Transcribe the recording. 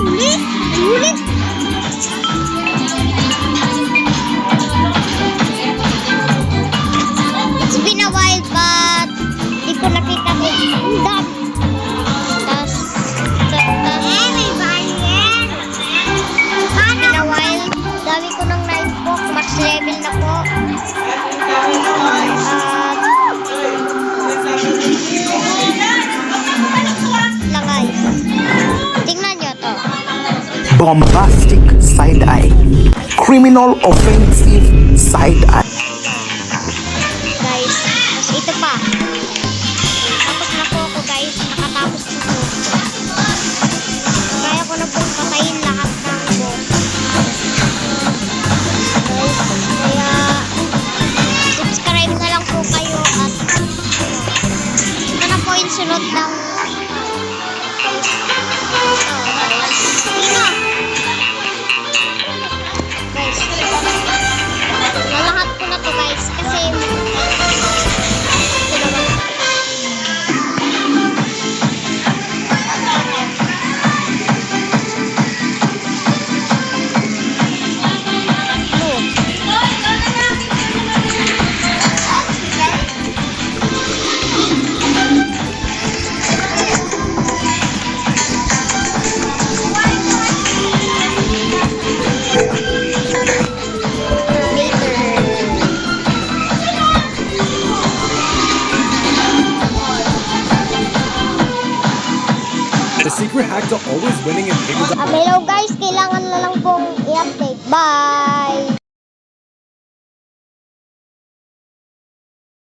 huli. Huli. It's been a while but di ko nakita ko. Dam. Tas. May bayan. It's been a while. Dami ko ng knife po. Max level na po. Lang guys. Tingnan nyo to. Bombastic side-eye. Criminal offensive side-eye. Guys, mas ito pa. Tapos na po ako guys. Nakatapos na po. Kaya ko na pong patayin lahat ng boss. Guys, kaya subscribe na lang po kayo at ito na po yung sunod ng guys, nalahat ko na to guys kasi ito naman. The secret hack to always winning in paper. Hello guys, kailangan na lang pong i-update. Bye!